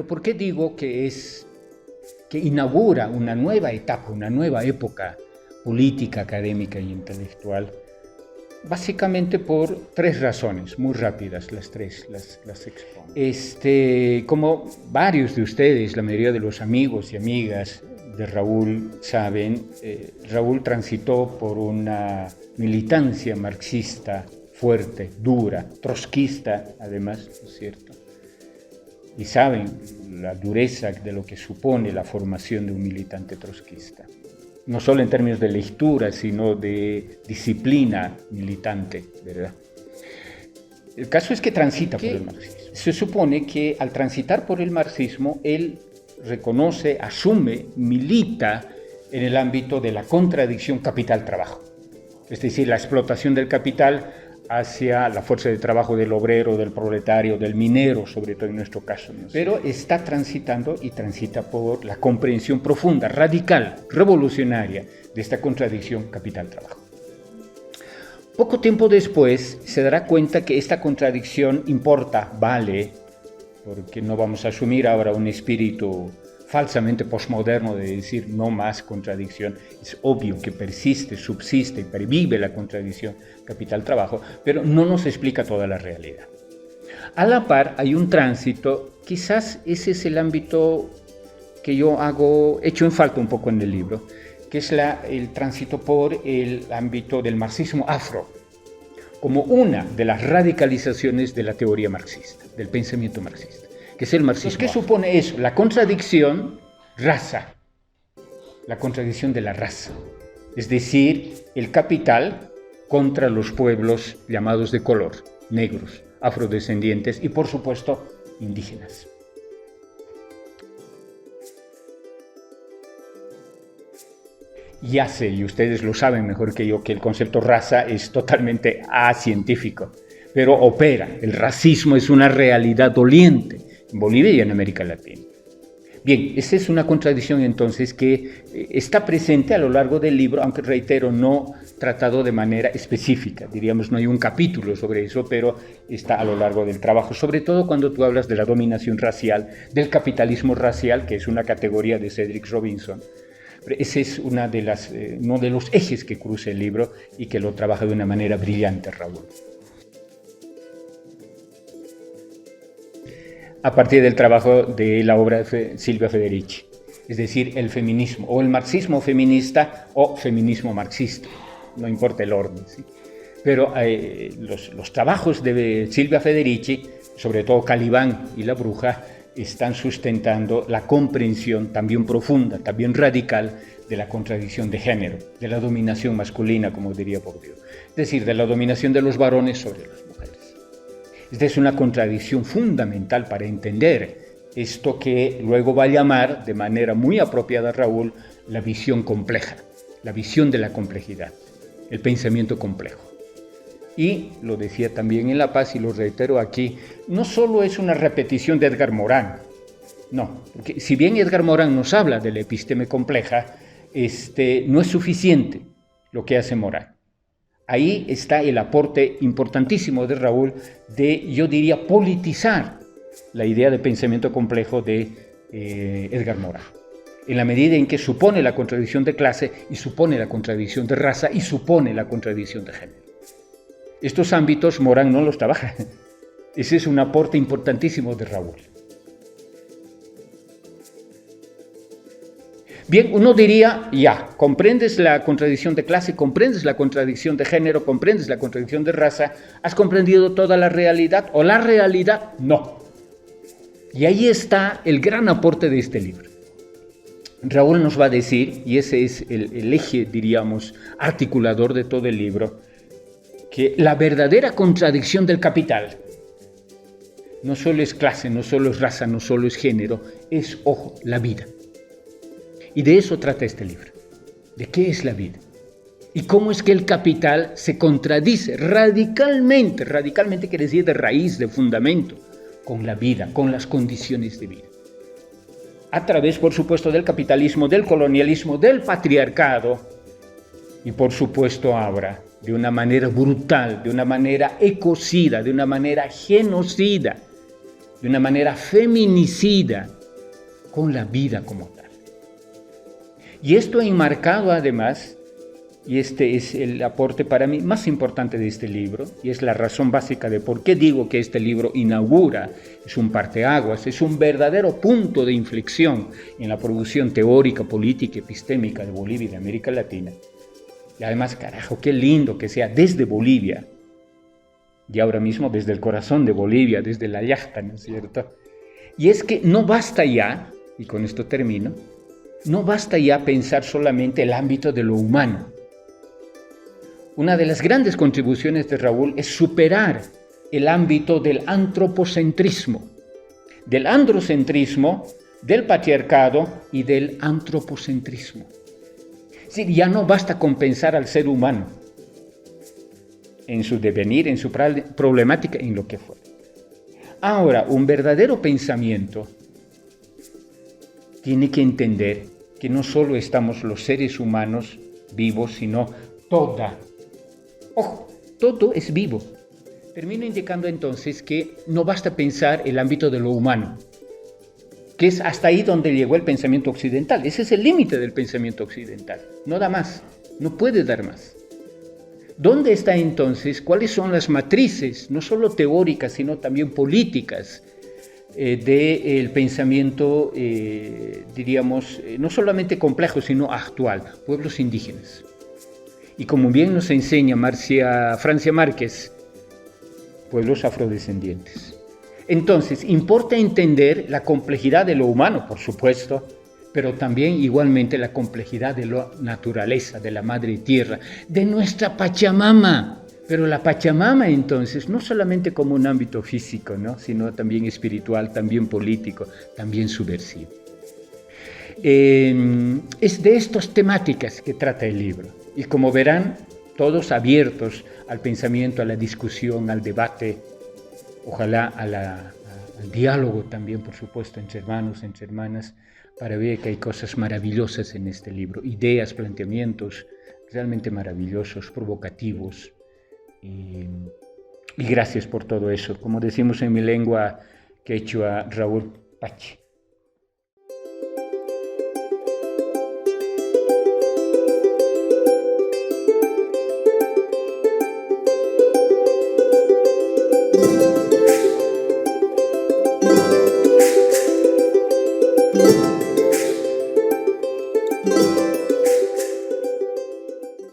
Pero ¿por qué digo que inaugura una nueva etapa, una nueva época política, académica e intelectual? Básicamente por tres razones, muy rápidas, las tres las expongo. Como varios de ustedes, la mayoría de los amigos y amigas de Raúl saben, Raúl transitó por una militancia marxista fuerte, dura, trotskista, además, ¿no es cierto? Y saben la dureza de lo que supone la formación de un militante trotskista. No solo en términos de lectura, sino de disciplina militante, ¿verdad? El caso es que transita por el marxismo. Se supone que al transitar por el marxismo, él reconoce, asume, milita en el ámbito de la contradicción capital-trabajo. Es decir, la explotación del capital hacia la fuerza de trabajo del obrero, del proletario, del minero, sobre todo en nuestro caso, ¿no? Pero está transitando y transita por la comprensión profunda, radical, revolucionaria de esta contradicción capital-trabajo. Poco tiempo después se dará cuenta que esta contradicción importa, vale, porque no vamos a asumir ahora un espíritu falsamente posmoderno de decir no más contradicción. Es obvio que persiste, subsiste y pervive la contradicción capital-trabajo, pero no nos explica toda la realidad. A la par hay un tránsito, quizás ese es el ámbito que yo echo en falta un poco en el libro, que es el tránsito por el ámbito del marxismo afro, como una de las radicalizaciones de la teoría marxista, del pensamiento marxista, que es el marxismo. ¿Qué supone eso? La contradicción raza, la contradicción de la raza, es decir, el capital contra los pueblos llamados de color, negros, afrodescendientes y, por supuesto, indígenas. Ya sé, y ustedes lo saben mejor que yo, que el concepto raza es totalmente acientífico, pero opera. El racismo es una realidad doliente en Bolivia y en América Latina. Bien, esa es una contradicción entonces que está presente a lo largo del libro, aunque reitero, no tratado de manera específica. Diríamos, no hay un capítulo sobre eso, pero está a lo largo del trabajo, sobre todo cuando tú hablas de la dominación racial, del capitalismo racial, que es una categoría de Cedric Robinson. Ese es uno de los ejes que cruza el libro y que lo trabaja de una manera brillante Raúl. A partir del trabajo de la obra de Silvia Federici, es decir, el feminismo, o el marxismo feminista o feminismo marxista, no importa el orden, ¿sí? Pero los trabajos de Silvia Federici, sobre todo Calibán y La Bruja, están sustentando la comprensión también profunda, también radical de la contradicción de género, de la dominación masculina, como diría Bourdieu, es decir, de la dominación de los varones sobre las mujeres. Esta es una contradicción fundamental para entender esto que luego va a llamar de manera muy apropiada Raúl la visión compleja, la visión de la complejidad, el pensamiento complejo. Y lo decía también en La Paz y lo reitero aquí, no solo es una repetición de Edgar Morin, no, porque si bien Edgar Morin nos habla de la episteme compleja, no es suficiente lo que hace Morin. Ahí está el aporte importantísimo de Raúl de, yo diría, politizar la idea de pensamiento complejo de Edgar Morin, en la medida en que supone la contradicción de clase y supone la contradicción de raza y supone la contradicción de género. Estos ámbitos Morin no los trabaja. Ese es un aporte importantísimo de Raúl. Bien, uno diría, ya, comprendes la contradicción de clase, comprendes la contradicción de género, comprendes la contradicción de raza, ¿has comprendido toda la realidad o la realidad? No. Y ahí está el gran aporte de este libro. Raúl nos va a decir, y ese es el eje, diríamos, articulador de todo el libro, que la verdadera contradicción del capital no solo es clase, no solo es raza, no solo es género, es, ojo, la vida. Y de eso trata este libro, de qué es la vida. Y cómo es que el capital se contradice radicalmente quiere decir de raíz, de fundamento, con la vida, con las condiciones de vida. A través, por supuesto, del capitalismo, del colonialismo, del patriarcado y, por supuesto, ahora, de una manera brutal, de una manera ecocida, de una manera genocida, de una manera feminicida con la vida como tal. Y esto ha enmarcado además, y este es el aporte para mí más importante de este libro, y es la razón básica de por qué digo que este libro inaugura, es un parteaguas, es un verdadero punto de inflexión en la producción teórica, política y epistémica de Bolivia y de América Latina. Y además, carajo, qué lindo que sea desde Bolivia, y ahora mismo desde el corazón de Bolivia, desde la Yachta, ¿no es cierto? Y es que no basta ya, y con esto termino, no basta ya pensar solamente el ámbito de lo humano. Una de las grandes contribuciones de Raúl es superar el ámbito del antropocentrismo, del androcentrismo, del patriarcado y del antropocentrismo. Es decir, ya no basta con pensar al ser humano en su devenir, en su problemática, en lo que fuera. Ahora, un verdadero pensamiento tiene que entender que no solo estamos los seres humanos vivos, sino todo es vivo. Termino indicando entonces que no basta pensar el ámbito de lo humano, que es hasta ahí donde llegó el pensamiento occidental. Ese es el límite del pensamiento occidental. No da más, no puede dar más. ¿Dónde está entonces? ¿Cuáles son las matrices, no solo teóricas, sino también políticas, del pensamiento, diríamos, no solamente complejo, sino actual? Pueblos indígenas. Y como bien nos enseña Francia Márquez, pueblos afrodescendientes. Entonces, importa entender la complejidad de lo humano, por supuesto, pero también igualmente la complejidad de la naturaleza, de la madre tierra, de nuestra Pachamama. Pero la Pachamama entonces, no solamente como un ámbito físico, ¿no?, sino también espiritual, también político, también subversivo. Es de estas temáticas que trata el libro. Y como verán, todos abiertos al pensamiento, a la discusión, al debate, ojalá al diálogo también, por supuesto, entre hermanos, entre hermanas, para ver que hay cosas maravillosas en este libro, ideas, planteamientos realmente maravillosos, provocativos. Y gracias por todo eso. Como decimos en mi lengua quechua, Raúl Pachi.